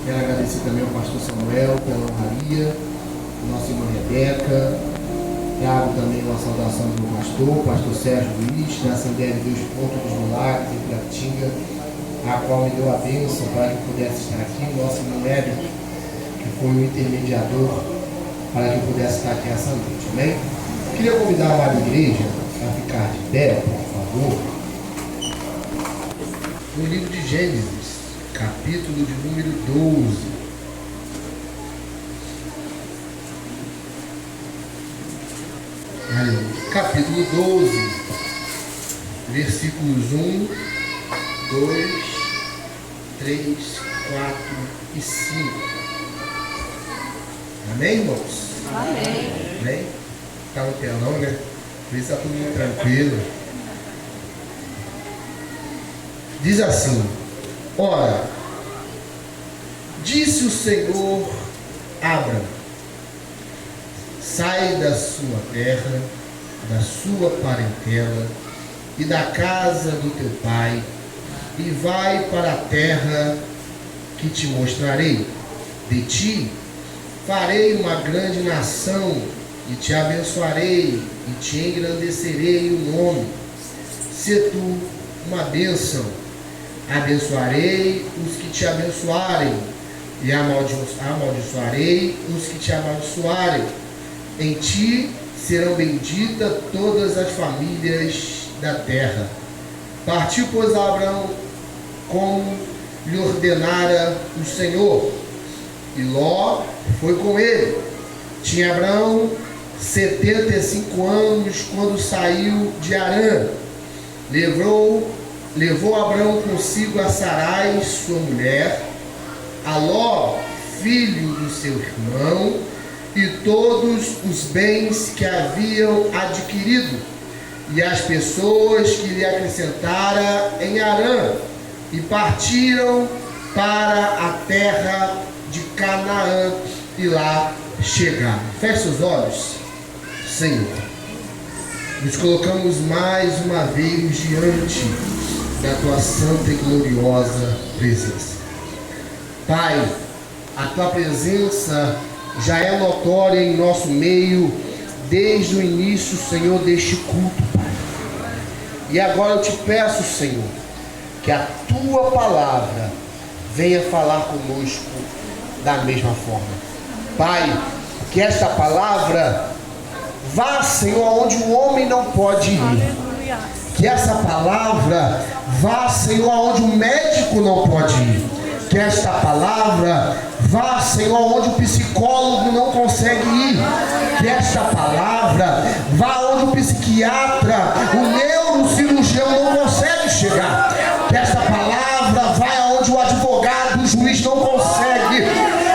Quero agradecer também ao pastor Samuel pela honraria, nossa irmã Rebeca. Trago também uma saudação do pastor Sérgio Luiz, da Assembleia de Deus Ponto dos Milagres, em Piratinga, a qual me deu a bênção para que pudesse estar aqui. O nosso irmão Érico, que foi o intermediador para que eu pudesse estar aqui essa noite. Amém? Queria convidar a amada igreja a ficar de pé, por favor. No livro de Gênesis, capítulo de número 12. Capítulo 12, versículos 1, 2, 3, 4 e 5. Amém, irmãos? Amém. Amém? Está no telão, né? Por isso está tudo muito tranquilo. Diz assim: ora, disse o Senhor a Abrão: sai da sua terra, da sua parentela e da casa do teu pai, e vai para a terra que te mostrarei. De ti farei uma grande nação, e te abençoarei, e te engrandecerei o nome. Se tu uma bênção, abençoarei os que te abençoarem, e amaldiçoarei os que te amaldiçoarem. Em ti serão benditas todas as famílias da terra. Partiu, pois, Abraão como lhe ordenara o Senhor, e Ló foi com ele. Tinha Abraão 75 anos quando saiu de Harã. Levou Abraão consigo a Sarai, sua mulher, a Ló, filho do seu irmão, e todos os bens que haviam adquirido, e as pessoas que lhe acrescentara em Harã, e partiram para a terra de Canaã, e lá chegaram. Feche os olhos. Senhor, nos colocamos mais uma vez diante da tua santa e gloriosa presença. Pai, a tua presença já é notória em nosso meio desde o início, Senhor, deste culto, Pai. E agora eu te peço, Senhor, que a tua palavra venha falar conosco da mesma forma. Pai, que esta palavra vá, Senhor, aonde o homem não pode ir. Que essa palavra vá, Senhor, aonde o médico não pode ir. Que esta palavra vá, Senhor, onde o psicólogo não consegue ir. Que esta palavra vá onde o psiquiatra, o neurocirurgião não consegue chegar. Que esta palavra vá aonde o advogado, o juiz não consegue.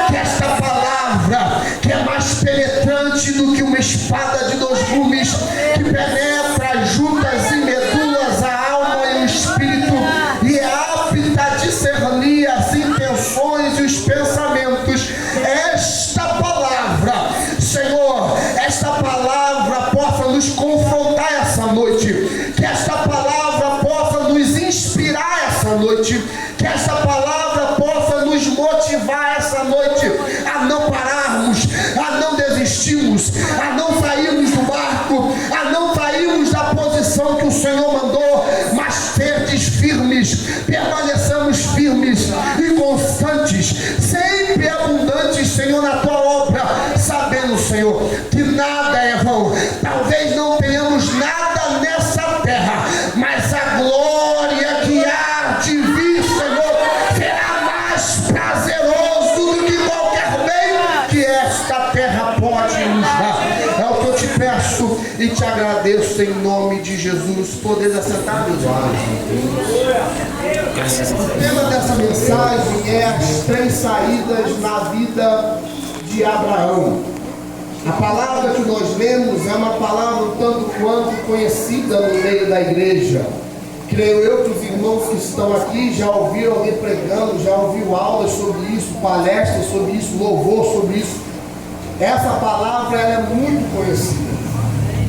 Que esta palavra, que é mais penetrante do que uma espada de dois gumes, que penetra as juntas e medulas, a alma e o espírito, e é apta a discernir as intenções e os pensamentos. Esta palavra, Senhor, esta palavra possa nos confrontar essa noite. Que esta palavra possa nos inspirar essa noite. Que esta palavra possa nos motivar essa noite a não pararmos, a não desistirmos, a não sairmos do barco, a não sairmos da posição que o Senhor mandou, mas sermos firmes, permaneçamos firmes e constantes, sempre abundantes, Senhor, na tua obra, sabendo, Senhor, que nada é vão. Talvez não tenhamos nada nessa terra, mas a glória que há de vir, Senhor, será mais prazeroso do que qualquer bem que esta terra pode nos dar. É o que eu te peço e te agradeço em nome de Jesus. Podeis assentar, meus olhos. O tema dessa mensagem é as 3 saídas na vida de Abraão. A palavra que nós lemos é uma palavra tanto quanto conhecida no meio da igreja. Creio eu que os irmãos que estão aqui já ouviram alguém pregando, já ouviram aulas sobre isso, palestras sobre isso, louvor sobre isso. Essa palavra ela é muito conhecida.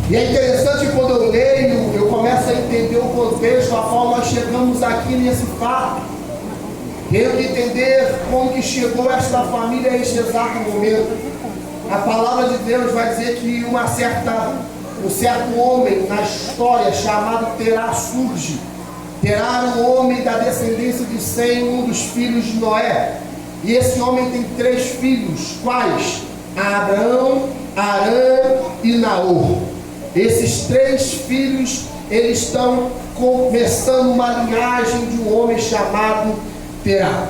E é interessante que quando eu leio, eu começo a entender o contexto, a forma nós chegamos aqui nesse fato. Tenho que entender como que chegou esta família a este exato momento. A palavra de Deus vai dizer que um certo homem na história chamado Terá surge. Terá era um homem da descendência de Sem, um dos filhos de Noé. E esse homem tem 3 filhos. Quais? Abrão, Arã e Naor. Esses 3 filhos, eles estão começando uma linhagem de um homem chamado Terá.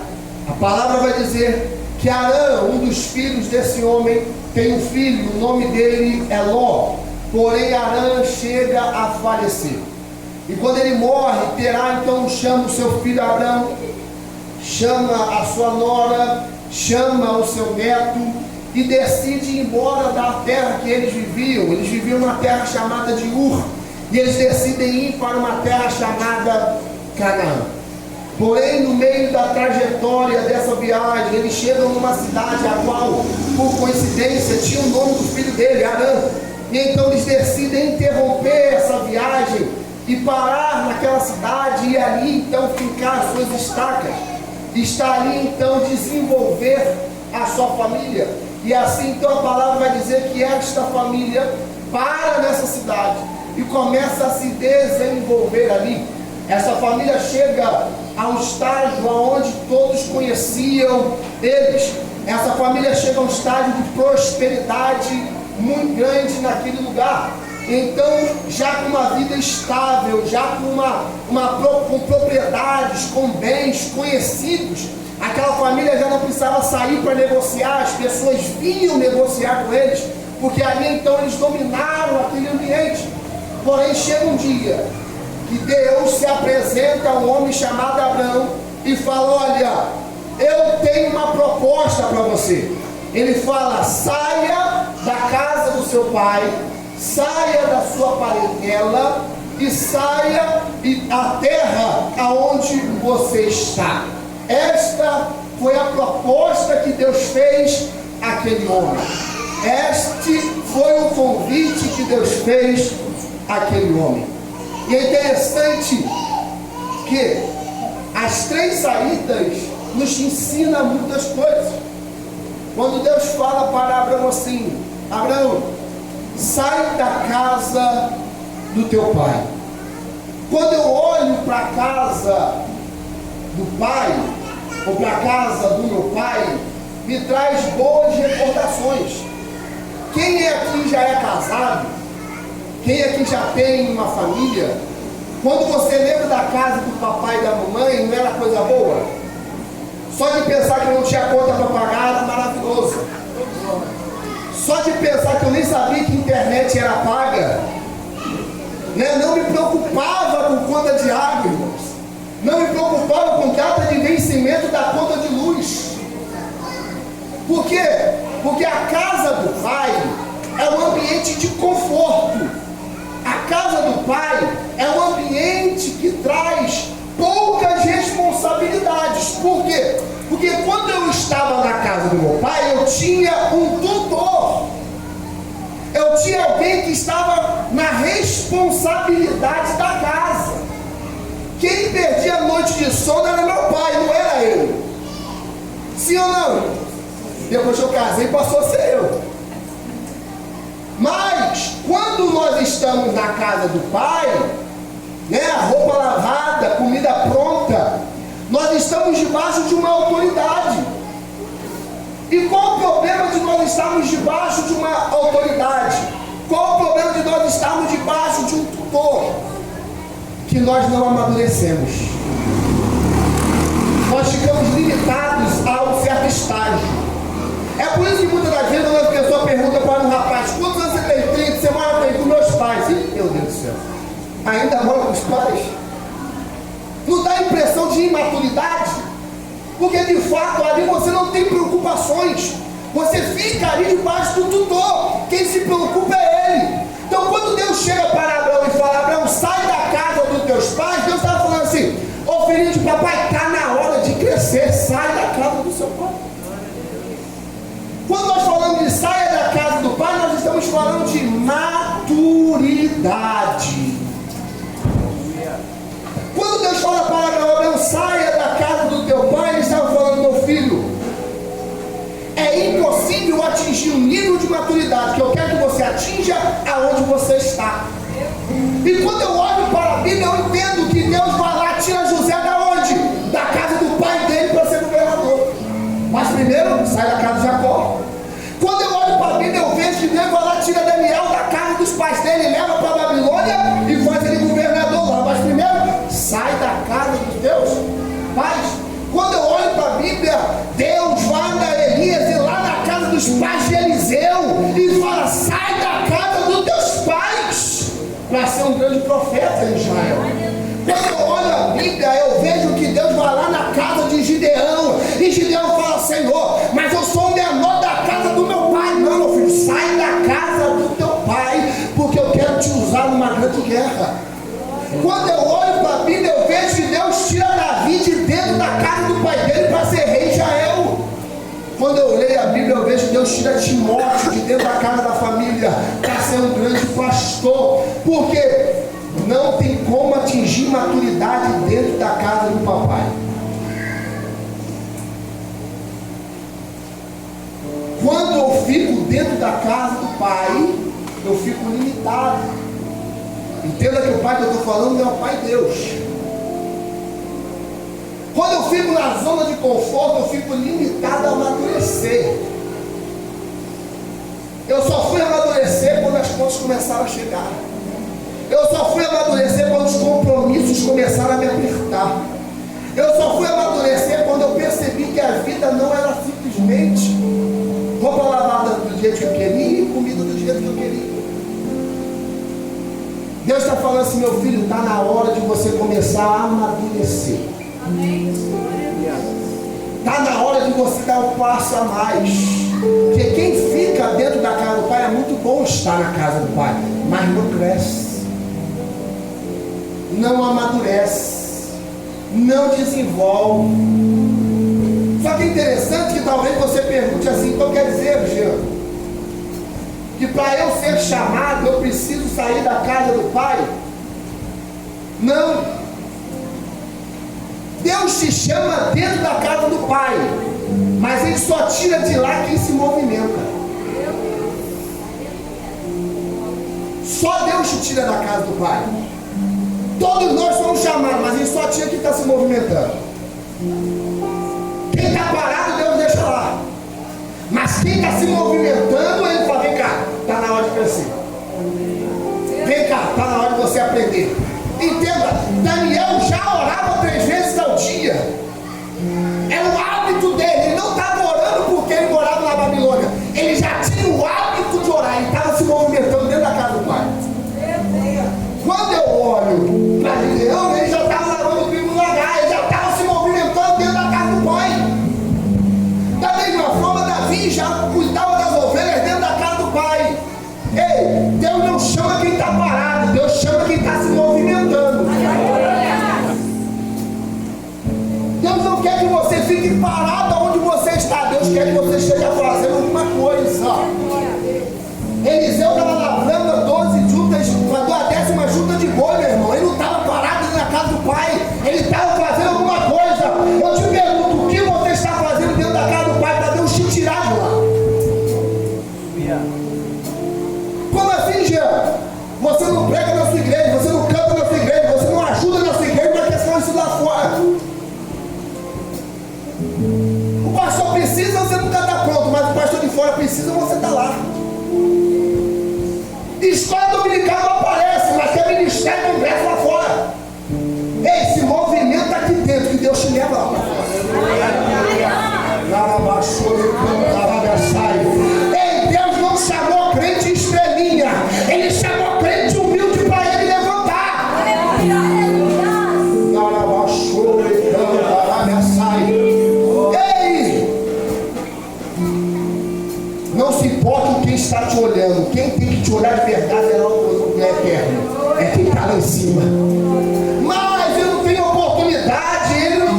A palavra vai dizer que Arã, um dos filhos desse homem, tem um filho, o nome dele é Ló. Porém Arã chega a falecer. E quando ele morre, Terá então chama o seu filho Abrão, chama a sua nora, chama o seu neto e decide ir embora da terra que eles viviam. Eles viviam numa terra chamada de Ur, e eles decidem ir para uma terra chamada Canaã. Porém, no meio da trajetória dessa viagem, eles chegam numa cidade a qual, por coincidência, tinha o nome do filho dele, Arã. E então eles decidem interromper essa viagem e parar naquela cidade e ali então fincar as suas estacas. Está ali então desenvolver a sua família. E assim então a palavra vai dizer que esta família para nessa cidade e começa a se desenvolver ali. Essa família chega a um estágio onde todos conheciam eles. Essa família chega a um estágio de prosperidade muito grande naquele lugar. Então, já com uma vida estável, já com propriedades, com bens conhecidos, aquela família já não precisava sair para negociar, as pessoas vinham negociar com eles, porque ali então eles dominaram aquele ambiente. Porém, chega um dia que Deus se apresenta a um homem chamado Abrão e fala: olha, eu tenho uma proposta para você. Ele fala: saia da casa do seu pai, saia da sua parentela e saia da terra aonde você está. Esta foi a proposta que Deus fez àquele homem. Este foi o convite que Deus fez àquele homem. E é interessante que as 3 saídas nos ensinam muitas coisas. Quando Deus fala para Abraão assim: Abraão, sai da casa do teu pai. Quando eu olho para a casa do pai, ou para a casa do meu pai, me traz boas recordações. Quem aqui já é casado? Quem aqui já tem uma família? Quando você lembra da casa do papai e da mamãe, não era coisa boa? Só de pensar que eu não tinha conta para pagar era maravilhoso. Só de pensar que eu nem sabia que a internet era paga, né? Não me preocupava com conta de água, irmãos. Não me preocupava com data de vencimento da conta de luz. Por quê? Porque a casa do pai é um ambiente de conforto. A casa do pai é um ambiente que traz poucas responsabilidades. Por quê? Porque quando eu estava na casa do meu pai, eu tinha um tutor. Eu tinha alguém que estava na responsabilidade da casa. Quem perdia a noite de sono era meu pai, não era eu. Sim ou não? Depois que eu casei, passou a ser eu. Mas, quando nós estamos na casa do pai, né, a roupa lavada, comida pronta, nós estamos debaixo de uma autoridade. E qual o problema de nós estarmos debaixo de uma autoridade? Qual o problema de nós estarmos debaixo de um tutor? Que nós não amadurecemos. Nós ficamos limitados a um certo estágio. É por isso que muitas das vezes quando a pessoa pergunta para um rapaz: quantos anos você tem? 30, você mora bem com meus pais. Ih, meu Deus do céu, ainda mora com os pais? Não dá a impressão de imaturidade? Porque de fato ali você não tem preocupações. Você fica ali debaixo do tutor. Quem se preocupa é ele. Então quando Deus chega para Abraão e fala: Abraão, sai da casa dos teus pais, Deus estava falando assim: ô filhinho de papai, está na hora de crescer, sai da casa do seu pai. Quando nós falamos de saia da casa do pai, nós estamos falando de maturidade. Quando Deus fala para Abraão: saia da casa do teu pai, ele está atingir um nível de maturidade que eu quero que você atinja aonde você está. E quando eu olho para a Bíblia, eu entendo que Deus vai lá, tira José da onde? Da casa do pai dele para ser governador. Mas primeiro, sai da casa de Jacó. Quando eu olho para a Bíblia, eu vejo que Deus vai lá, tira Daniel da casa dos pais dele, leva para a Babilônia e faz ele governador lá. Mas primeiro, sai da casa dos teus pais. Quando eu olho para a Bíblia, Deus manda Elias ir lá na casa dos pais de Eliseu e fala: sai da casa dos teus pais para ser um grande profeta em Israel. Quando eu olho a Bíblia, eu vejo que Deus vai lá na casa de Gideão e Gideão fala: Senhor, mas eu sou o menor da casa do meu pai. Não, meu filho, sai da casa do teu pai, porque eu quero te usar numa grande guerra. Quando eu olho para a Bíblia, eu vejo que Deus tira Davi de dentro da casa do pai dele para ser rei de Israel. Quando eu leio a Bíblia, eu vejo que Deus tira Timóteo de dentro da casa da família para ser um grande pastor, porque não tem como atingir maturidade dentro da casa do papai. Quando eu fico dentro da casa do pai, eu fico limitado. Entenda que o pai que eu estou falando é o pai Deus. Quando eu fico na zona de conforto, eu fico limitado a amadurecer. Eu só fui amadurecer quando as contas começaram a chegar. Eu só fui amadurecer quando os compromissos começaram a me apertar. Eu só fui amadurecer quando eu percebi que a vida não era simplesmente roupa lavada do jeito que eu queria e comida do jeito que eu queria. Deus está falando assim: meu filho, está na hora de você começar a amadurecer. Está na hora de você dar um passo a mais. Porque quem fica dentro da casa do pai, é muito bom estar na casa do pai, mas não cresce, não amadurece, não desenvolve. Só que é interessante que talvez você pergunte assim: então quer dizer, Jean, que para eu ser chamado eu preciso sair da casa do pai? Não. Deus te chama dentro da casa do pai, mas ele só tira de lá quem se movimenta. Só Deus te tira da casa do pai. Todos nós somos chamados, mas ele só tira quem está se movimentando. Quem está parado, Deus deixa lá. Mas quem está se movimentando, ele fala: vem cá, está na hora de crescer. Vem cá, está na hora de você aprender. Entenda, Daniel já orava 3 vezes ao dia. Era o hábito dele. Ele não estava orando porque ele morava na Babilônia. Ele já tinha o hábito de orar. Ele estava se movimentando dentro da casa do pai. Quando eu olho para Gideão, ele já estava lavando o trigo no lagar. Ele já estava se movimentando dentro da casa do pai. Da mesma forma, Davi já cuidava das ovelhas dentro da casa do pai. Ei, Deus não chama quem está parado, Deus chama quem está se movimentando. Deus não quer que você fique parado onde você está. Deus quer que você esteja fazendo alguma coisa. Eliseu estava lavrando 12 juntas, mandou a 10ª junta de boi, meu irmão. Ele não estava parado na casa do pai, ele estava fazendo alguma coisa. Eu te pergunto: o que você está fazendo dentro da casa do pai para Deus te tirar de lá? Como assim, Jean? Você não prega na sua igreja, você não canta na sua igreja, você não ajuda na sua igreja, mas quer isso lá fora. O pastor precisa, você nunca está pronto, mas o pastor de fora precisa, você está lá. Escola dominical não aparece, mas tem ministério congresso lá fora. Ei, se movimenta aqui dentro, que Deus te leva lá para fora. Ei, Deus não chamou crente estrelinha, Ele chamou crente humilde para Ele levantar. Ei, não se importa quem está te olhando, quem tem que te olhar de verdade é o eterno, é quem está lá em cima. Mas eu não tenho oportunidade, ele não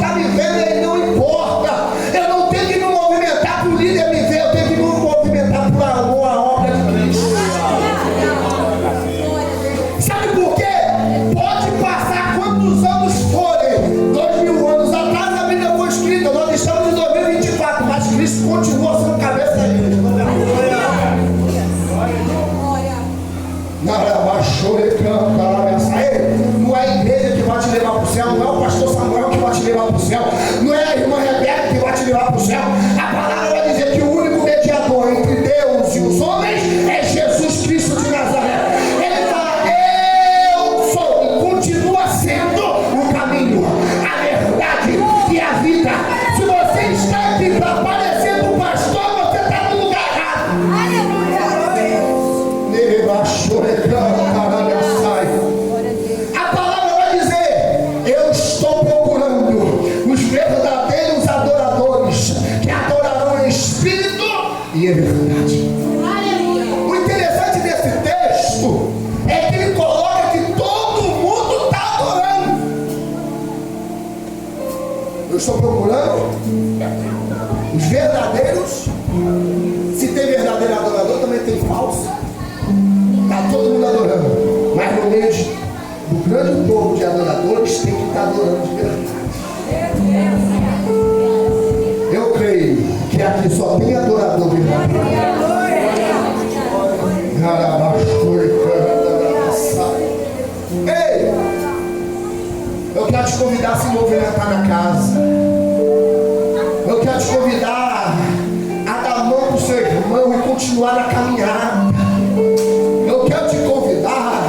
levar para o céu. Não é a irmã Rebeca que vai te levar para o céu. A palavra vai dizer que o único mediador entre Deus e os homens é Jesus Cristo de Nazaré. Ele fala, eu sou, e continua sendo o caminho, a verdade e a vida. Se você está aqui para aparecer para o pastor, você está no lugar errado. Nele baixou, a palavra vai dizer, eu estou procurando os verdadeiros adoradores que adorarão em espírito e em verdade. O interessante desse texto é que ele coloca que todo mundo está adorando. Eu estou procurando os verdadeiros. Se tem verdadeiro adorador, também tem falso. Está todo mundo adorando, mas no meio do grande povo de adoradores tem que estar adorando de verdade. Eu creio que aqui só tem adorador verdadeiro. Ei, eu quero te convidar a se movimentar na casa. Eu quero te convidar a dar a mão para o seu irmão e continuar na caminhada. Eu quero te convidar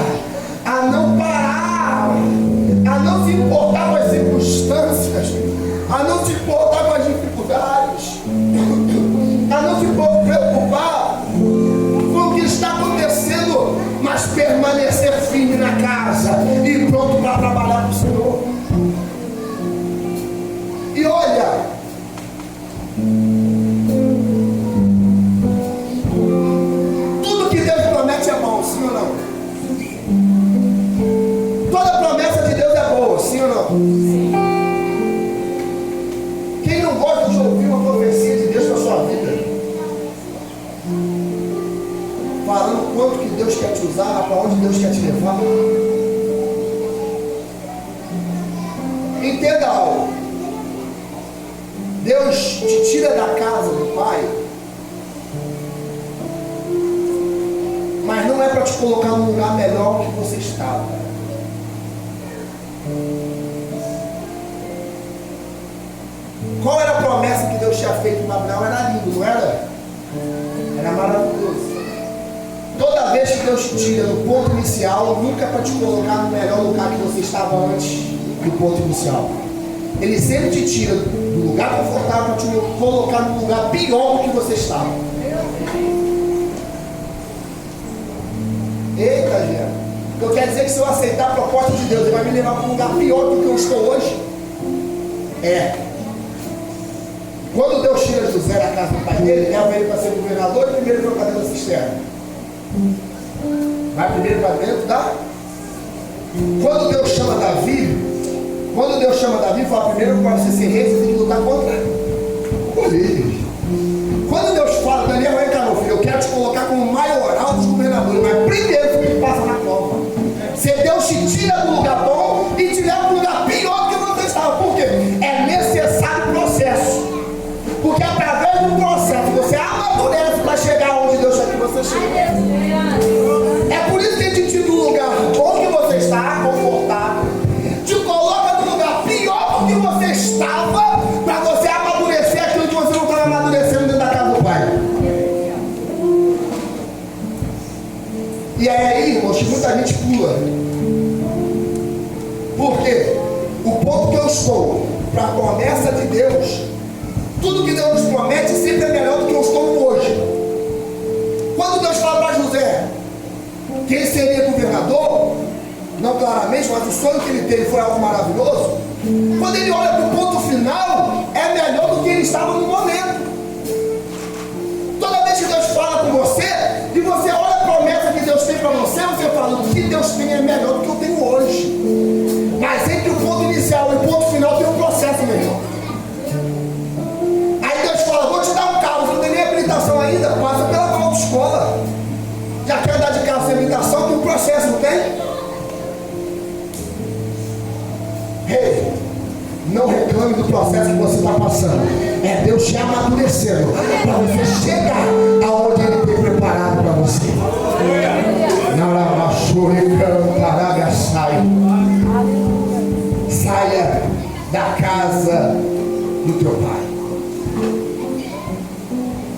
a não parar, a não se importar com as circunstâncias, a não se importar com as dificuldades, a não se preocupar com o que está acontecendo, mas permanecer firme na casa e pronto para trabalhar para o Senhor. E olha, tudo que Deus promete é bom, sim ou não? Toda promessa de Deus é boa, sim ou não? Sim. Quem não gosta de ouvir uma profecia de Deus para a sua vida, falando quanto que Deus quer te usar, para onde Deus quer te levar? Entenda algo. Deus te tira da casa do Pai, mas não é para te colocar num lugar melhor que você estava. Qual era a promessa que Deus tinha feito para Abraão? Era lindo, não era? Era maravilhoso. Toda vez que Deus te tira do ponto inicial, nunca é para te colocar no melhor lugar que você estava antes do ponto inicial. Ele sempre te tira do lugar confortável para te colocar no lugar pior do que você estava. Eita, gente. Eu quero dizer que se eu aceitar a proposta de Deus, Ele vai me levar para um lugar pior do que eu estou hoje. Quando Deus tira José da casa do pai dele, leva ele para ser governador e primeiro para dentro da cisterna. Vai primeiro para dentro da... Quando Deus chama Davi, fala primeiro para você ser rei, você tem que lutar contra ele. Quando Deus fala, Daniel, vem cá, meu filho, eu quero te colocar como maioral dos governadores, mas primeiro você tem que passar na prova. Se Deus te tira do lugar bom e te leva para um lugar pior do que você estava. Por quê? É necessário processo. Porque através do processo você amadurece para chegar onde Deus quer que você chegue. É por isso que Ele te tira do lugar bom que você está, confortável, te coloca no lugar pior do que você estava, para você amadurecer aquilo que você não estava amadurecendo dentro da casa do Pai. E aí, irmãos, muita gente pula. Por quê? O ponto que eu estou para a promessa de Deus, tudo que Deus nos promete sempre é melhor do que eu estou hoje. Quando Deus fala para José que ele seria governador, não claramente, mas o sonho que ele teve foi algo maravilhoso. Quando ele olha para o ponto final, é melhor do que ele estava no momento. Toda vez que Deus fala com você, e você olha a promessa que Deus tem para você, você fala, o que Deus tem é melhor do que eu tenho hoje. Mas entre o ponto inicial e o ponto final tem um processo, meu irmão. Aí Deus fala, vou te dar um carro, você não tem nem habilitação ainda, passa pela autoescola. Já quer andar de carro sem habilitação, tem um processo, não tem? Ei, não reclame do processo que você está passando. É Deus te amadurecendo para você chegar aonde Ele tem preparado para você. Saia da casa do teu pai.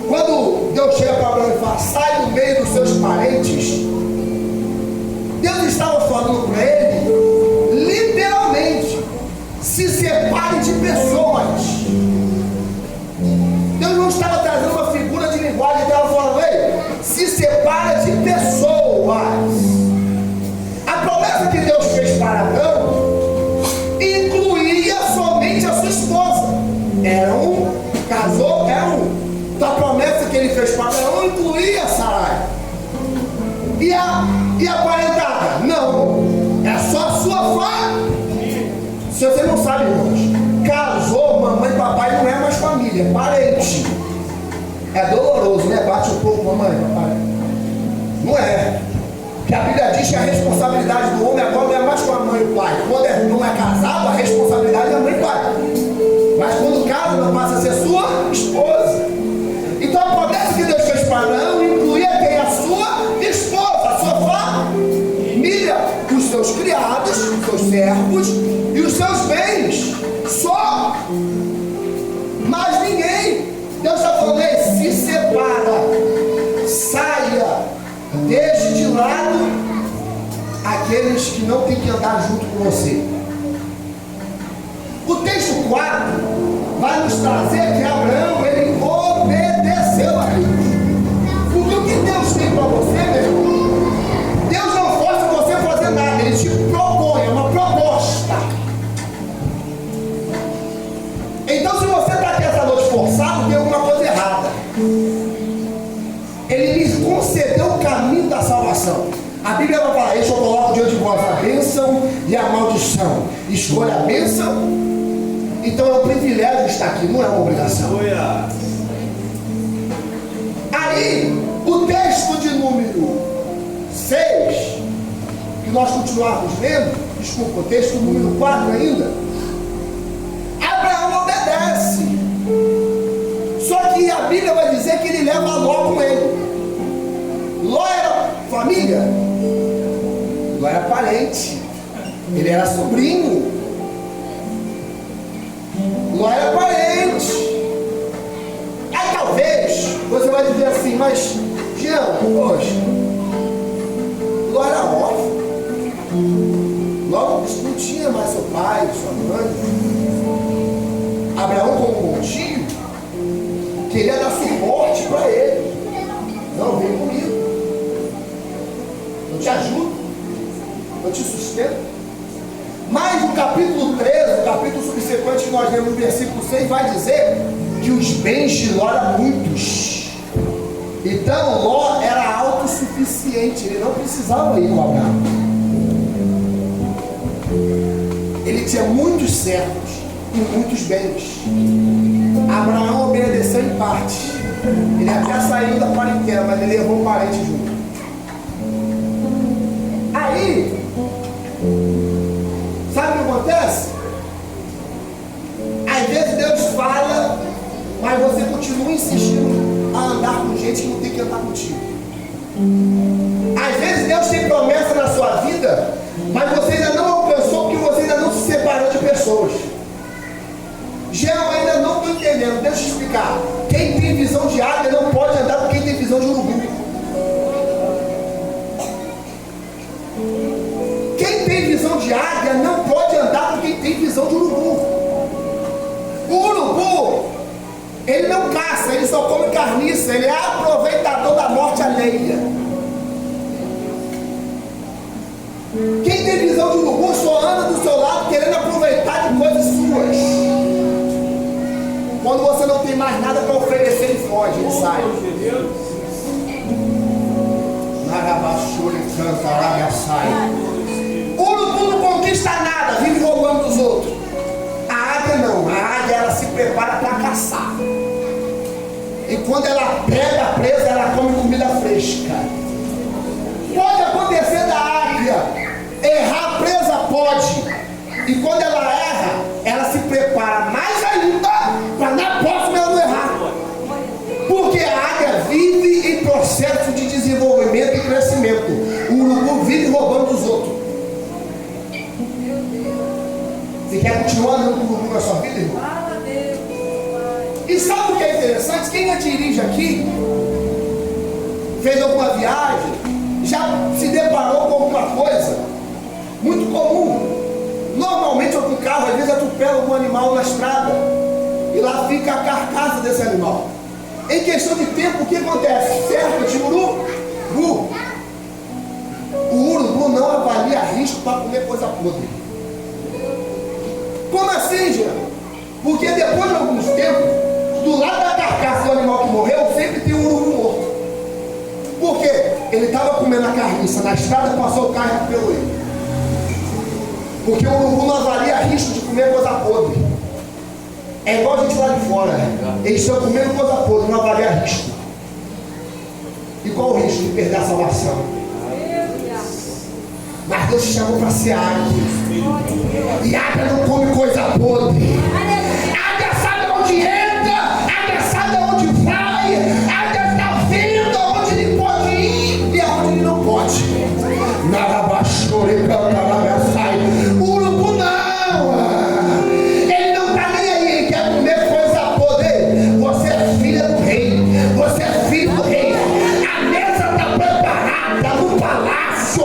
Quando Deus chega para Abraão e fala, sai do meio dos seus parentes, Deus estava falando para ele, literalmente, se separe de pessoas. Deus não estava trazendo uma figura de linguagem, Ele estava falando, ei, se separa de pessoas. A promessa que Deus fez para Abraão incluía somente a sua esposa. Casou. Então a promessa que ele fez para Abraão incluía Sarai. E a parentada? Não, é só a sua família. Se você não sabe, irmãos, casou, mamãe e papai não é mais família, é parente. É doloroso, né? Bate um pouco, mamãe, papai. Não é. Porque a Bíblia diz que a responsabilidade do homem agora não é mais com a mãe e o pai. Quando não é casado, a responsabilidade é a mãe e o pai. Mas quando casa, não passa a ser sua esposa. Então a promessa que Deus fez para Abraão incluía quem? A sua esposa, a sua família, os seus criados, os seus servos e os seus bens. Só. Mas ninguém. Deus está falando, se separa, saia, deixe de lado aqueles que não têm que andar junto com você. O texto 4 vai nos trazer que Abraão, ele obedeceu a Deus. Porque o que Deus tem para você, meu irmão, Deus não força você a fazer nada, Ele te propõe, é uma proposta. Então, se você está aqui essa noite forçado, tem alguma coisa errada. Ele lhe concedeu o caminho da salvação. A Bíblia vai falar, eu coloco diante de vós a bênção e a maldição. Escolha a bênção. Então é um privilégio estar aqui, não é uma obrigação. Aí, o texto de número 6, que nós continuarmos lendo, desculpa, o texto número 4 ainda, Abraão obedece. Só que a Bíblia vai dizer que ele leva Ló com ele. Ló era família? Ló era parente. Ele era sobrinho. Ló era parente. Aí talvez você vai dizer assim, mas Jean, poxa, Ló era órfão. Ló não tinha mais seu pai, sua mãe. Abraão, como bom tio, queria dar suporte para ele. Não, vem comigo. Eu te ajudo. Eu te sustento. Mas no capítulo 13, o capítulo subsequente que nós lemos no versículo 6, vai dizer que os bens de Ló eram muitos. Então Ló era autossuficiente, ele não precisava ir com Abraão. Ele tinha muitos servos e muitos bens. Abraão obedeceu em parte. Ele até saiu da parentela, mas ele levou um parente junto. Aí, sabe o que acontece? Às vezes Deus fala, mas você continua insistindo a andar com gente que não tem que andar contigo. Às vezes Deus tem promessa na sua vida, mas você ainda não alcançou porque você ainda não se separou de pessoas. Já eu ainda não estou entendendo, deixa eu explicar. Quem tem visão de águia não pode andar com quem tem visão de urubu. Quem tem visão de águia não pode andar com quem tem visão de urubu. O urubu, ele não caça, ele só come carniça, ele é aproveitador da morte alheia. Quem tem visão de urubu só anda do seu lado querendo aproveitar de coisas suas. Quando você não tem mais nada para oferecer, ele foge, ele sai. O urubu não conquista nada, vive roubando dos outros. A águia não, a águia ela se prepara para caçar. E quando ela pega a presa, ela come comida fresca. Pode acontecer da águia errar a presa, pode. E quando ela erra, ela se prepara mais ainda para na próxima ela não errar. Porque a águia vive em processo de desenvolvimento e crescimento. O urubu vive roubando dos outros. Você quer continuar andando com o urubu? E sabe o que é interessante? Quem dirige aqui, fez alguma viagem, já se deparou com alguma coisa muito comum. Normalmente outro carro às vezes atropela algum animal na estrada e lá fica a carcaça desse animal. Em questão de tempo, o que acontece? Cerca de urubu. O urubu não avalia risco para comer coisa podre. Como assim, Jean? Porque depois de alguns tempos, do lado da carcaça do animal que morreu, sempre tem um urubu morto. Por quê? Ele estava comendo a carniça na estrada, passou o carro e atropelou ele. Porque o urubu não avalia risco de comer coisa podre. É igual a gente lá de fora. Eles estão comendo coisa podre, não avalia risco. E qual o risco de perder a salvação? Mas Deus te chamou para ser águia. E águia não come coisa podre. Águia sabe onde entra, águia sabe onde vai, águia está vendo onde ele pode ir e aonde ele não pode. Nada baixou, ele sai. O urubu não. Ele não está nem aí, ele quer comer coisa podre. Você é filha do rei, você é filho do rei. A mesa está preparada no palácio.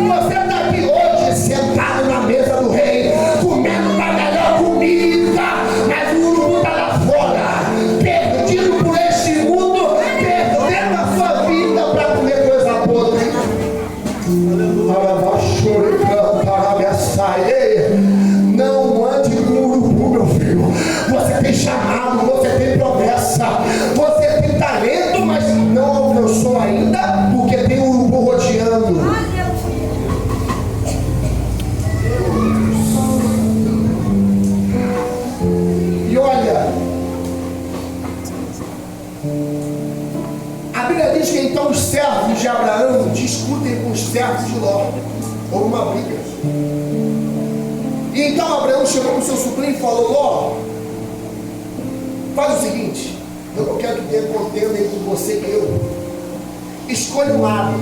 Você está aqui hoje sentado na mesa do rei, comendo da melhor comida, mas o urubu está lá fora, perdido por este mundo, perdendo a sua vida para comer coisa podre. Não ande com o urubu, meu filho. Você tem chamado, você tem promessa, você tem talento, mas não alcançou ainda, porque tem um urubu rodeando. E olha, a Bíblia diz que então os servos de Abraão discutem com os servos de Ló. Houve uma briga. E então Abraão chegou com o seu sobrinho e falou: Ló, faz o seguinte, eu não quero que tenha contenda entre você e eu. Escolha um lado.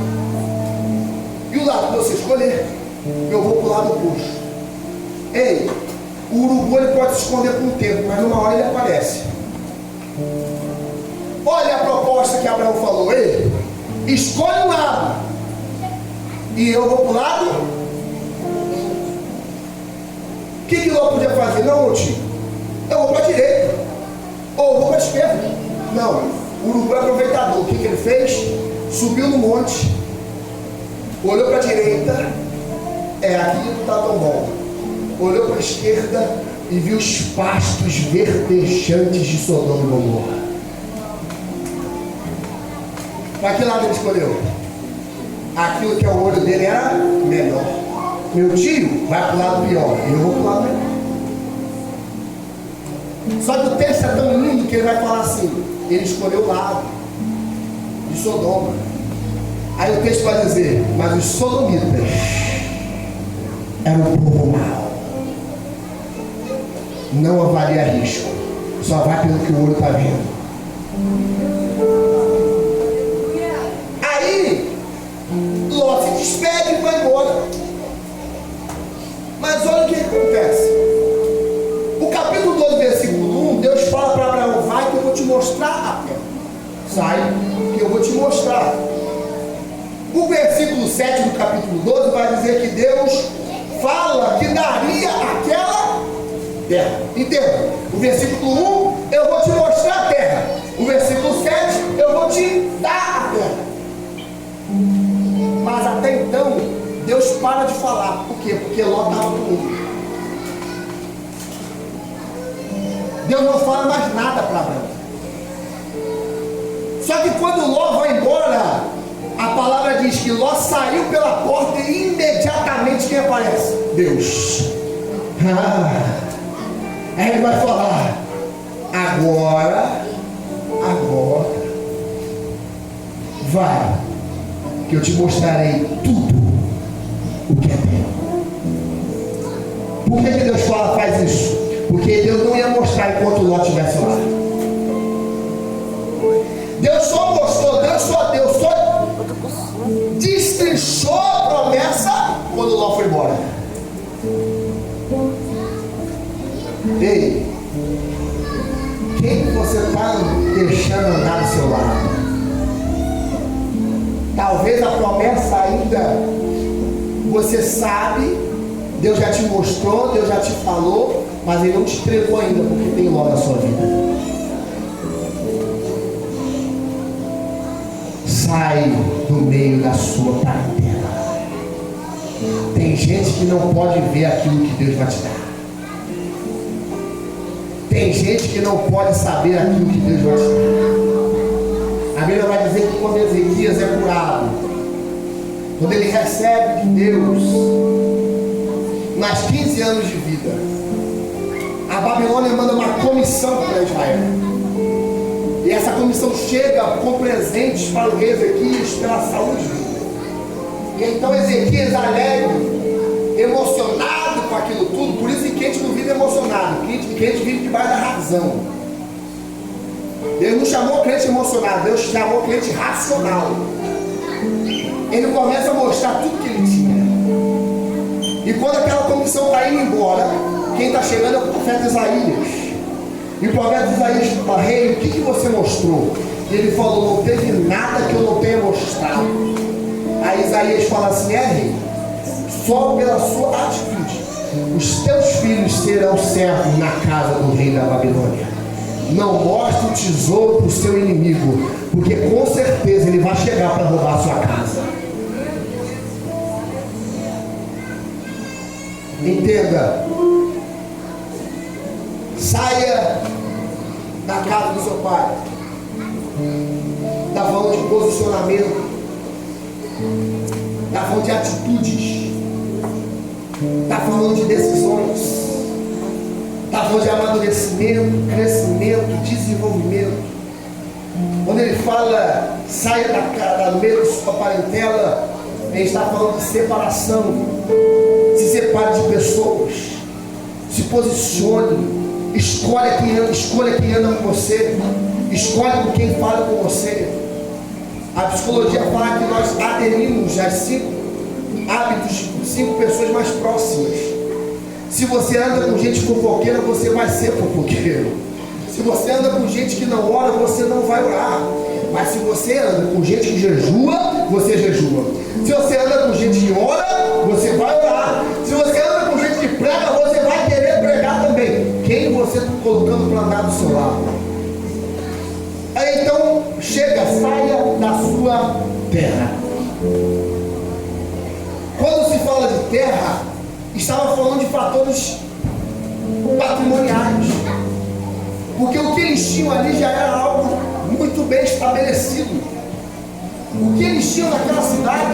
E o lado que você escolher, eu vou para o lado oposto. Ei, o urubu ele pode se esconder por um tempo, mas numa hora ele aparece. Olha a proposta que Abraão falou. Ei, escolhe um lado e eu vou para o lado. O que Ló podia fazer? Não, meu tio, eu vou para a direita ou eu vou para a esquerda. Não, o urubu é aproveitador. O que ele fez? Subiu no monte, olhou para a direita, aqui não está tão bom. Olhou para a esquerda e viu os pastos verdejantes de Sodoma e Gomorra. Para que lado ele escolheu? Aquilo que o olho dele era melhor. Meu tio vai para o lado pior, eu vou para o lado melhor. Só que o texto é tão lindo que ele vai falar assim: ele escolheu o lado de Sodoma. Aí o texto vai dizer: mas os sodomitas eram um povo mau, não avalia risco, só vai pelo que o olho está vendo. Aí Ló se despede e vai embora. Mas olha o que acontece. O capítulo 12, versículo 1, Deus fala para Abraão: vai que eu vou te mostrar a terra. Sai que eu vou te mostrar. O versículo 7 do capítulo 12 vai dizer que Deus fala que daria aquela terra. Entenda? O versículo 1, eu vou te mostrar a terra. O versículo 7, eu vou te dar a terra. Mas até então, Deus para de falar. Por quê? Porque Ló estava no mundo. Deus não fala mais nada para Abraão. Só que quando Ló vai embora, a palavra diz que Ló saiu pela porta e imediatamente quem aparece? Deus. Aí ele vai falar: agora, vai, que eu te mostrarei tudo o que é teu. Por que Deus faz isso? Porque Deus não ia mostrar enquanto Ló estivesse lá. Deus só mostrou, Deus só destrinchou a promessa quando Ló foi embora. Ei, quem você está deixando andar do seu lado? Talvez a promessa ainda você sabe, Deus já te mostrou, Deus já te falou, mas Ele não te entregou ainda porque tem logo na sua vida. Sai do meio da sua parentela. Tem gente que não pode ver aquilo que Deus vai te dar. Tem gente que não pode saber aquilo que Deus vai te dar. A Bíblia vai dizer que quando Ezequias é curado, quando ele recebe de Deus mais 15 anos de vida, a Babilônia manda uma comissão para Israel. E essa comissão chega com presentes para o rei Ezequias pela saúde dele. E então Ezequias alegre, emocionado com aquilo tudo. Por isso que a gente não vive emocionado, que a gente vive debaixo da razão. Deus não chamou crente emocionado, Deus chamou crente racional. Ele começa a mostrar tudo que ele tinha. E quando aquela comissão está indo embora, quem está chegando é o profeta Isaías. E o profeta Isaías fala: rei, o que você mostrou? E ele falou: não teve nada que eu não tenha mostrado. Aí Isaías fala assim: rei, só pela sua atitude os teus filhos serão servos na casa do rei da Babilônia. Não mostre o tesouro para o seu inimigo, porque com certeza ele vai chegar para roubar a sua casa. Entenda. Saia da casa do seu pai. Está falando de posicionamento, está falando de atitudes, está falando de decisões, está falando de amadurecimento, crescimento, desenvolvimento. Quando ele fala saia do meio da sua parentela, ele está falando de separação. Se separe de pessoas, se posicione. Escolha quem anda com você. Escolhe com quem fala com você. A psicologia fala que nós aderimos aos 5 hábitos de 5 pessoas mais próximas. Se você anda com gente fofoqueira, você vai ser fofoqueiro. Se você anda com gente que não ora, você não vai orar. Mas se você anda com gente que jejua, você jejua. Se você anda com gente que ora, você vai orar. Se você anda com gente que prega, você vai querer pregar também. Quem você está colocando para andar do seu lado? Aí então, chega, saia da sua terra. Quando se fala de terra, estava falando de fatores patrimoniais. Porque o que eles tinham ali já era algo muito bem estabelecido. O que eles tinham naquela cidade,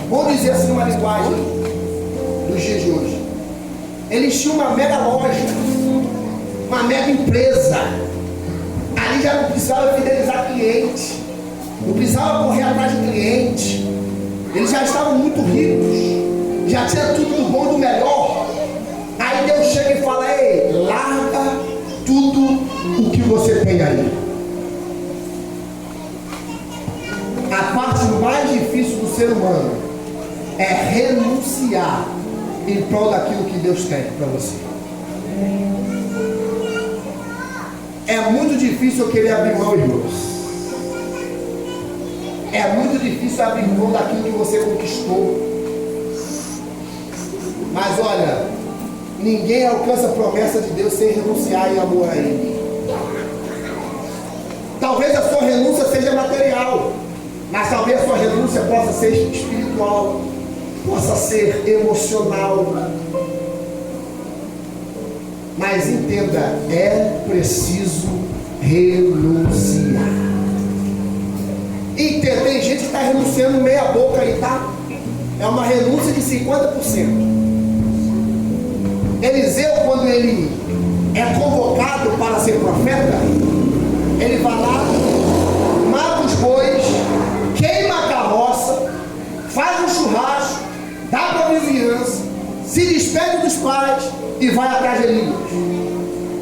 vamos dizer assim uma linguagem dos dias de hoje, eles tinham uma mega loja, uma mega empresa. Ali já não precisava fidelizar cliente, não precisava correr atrás de cliente. Eles já estavam muito ricos, já tinha tudo do bom e do melhor. Aí Deus chega e fala: ei, larga tudo o que você tem aí. A parte mais difícil do ser humano é renunciar em prol daquilo que Deus tem para você. É muito difícil eu querer abrir mão, irmãos. É muito difícil abrir mão daquilo que você conquistou. Mas olha, ninguém alcança a promessa de Deus sem renunciar em amor a Ele. Talvez a sua renúncia seja material, mas talvez a sua renúncia possa ser espiritual, possa ser emocional. Mas entenda, é preciso renunciar. E tem gente que está renunciando meia boca aí, tá? É uma renúncia de 50%. Eliseu, quando ele é convocado para ser profeta, ele vai lá, mata os bois, queima a carroça, faz um churrasco, dá para a vizinhança, se despede dos pais e vai atrás de Elias.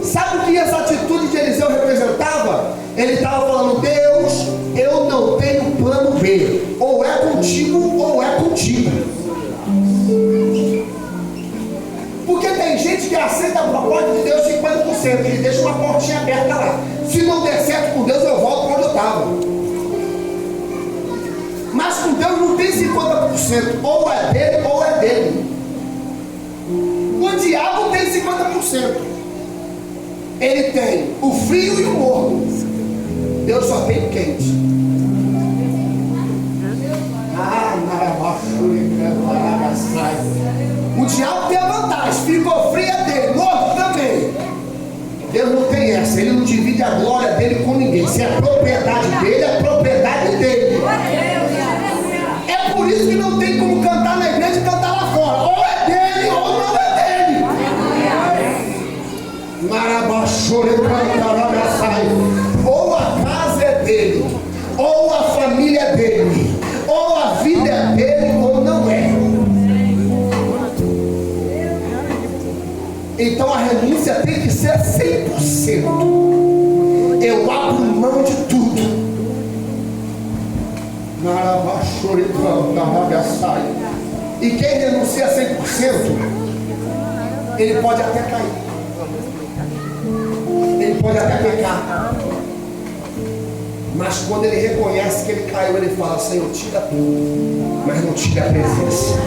Sabe o que essa atitude de Eliseu representava? Ele estava falando: Deus, eu não tenho plano B, ou é contigo ou é contigo. Porque tem tem gente que aceita a proposta de Deus 50%, ele deixa uma portinha aberta lá. Se não der certo com Deus, eu volto para onde eu estava. Mas com Deus não tem 50%, ou é dele ou é dele. O diabo tem 50%. Ele tem o frio e o morno. Deus só tem o quente. O diabo tem a vantagem, ficou frio é dele, morno também. Deus não tem essa, ele não divide a glória dele com ninguém. Se é propriedade dele, é propriedade dele. É por isso que não tem como cantar na igreja e cantar lá fora. Ou é dele ou não é dele. Marabachore cantarabasai. Ou a casa é dele, ou a família é dele, ou a vida é dele ou não é. Então a renúncia tem que ser 100%. Eu abro mão de tudo. E quem renuncia 100%, ele pode até cair, ele pode até pecar, mas quando ele reconhece que ele caiu, ele fala: Senhor, tira tudo, mas não tira a presença.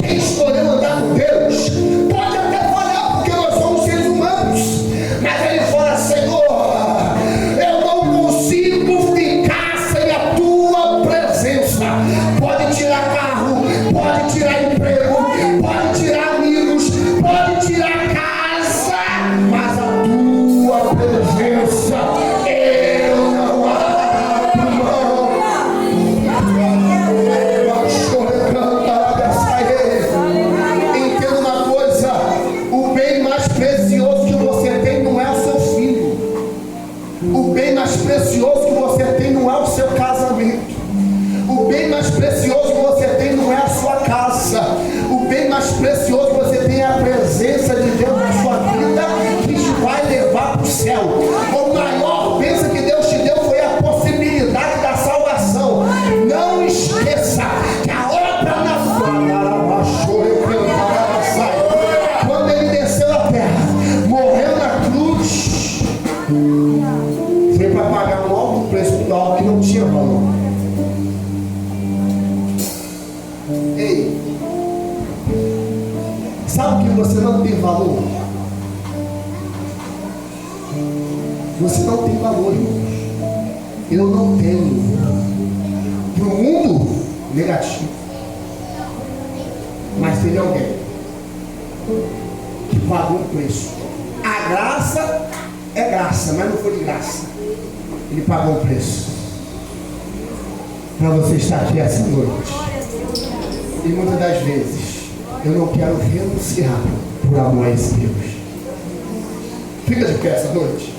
Quem escolheu andar com Deus pode até falhar, porque nós somos seres humanos, mas ele fala: Senhor, eu não consigo ficar sem a tua presença. Pode tirar carro, pode tirar emprego, pode tirar amigos, pode tirar casa, mas a tua presença eu não abro mão. Entenda uma coisa: o bem mais precioso que você tem não é o seu filho. O bem mais precioso que você tem não é o seu casamento. O bem mais precioso que você tem não é a sua casa. O bem mais precioso que você tem é a presença de Deus na sua vida, que te vai levar para o céu. O maior bênção que Deus te deu foi a possibilidade da salvação. Não esqueça que a obra na quando ele desceu a terra, morreu na cruz, foi para pagar um alto preço por algo que não tinha valor. Ei, sabe que você não tem valor? Você não tem valor, irmãos. Eu não tenho. Para o mundo, negativo. Mas teve alguém que pagou um preço. A graça é graça, mas não foi de graça. Ele pagou um preço para você estar aqui essa noite. E muitas das vezes eu não quero renunciar por amor a esse Deus. Fica de pé essa noite.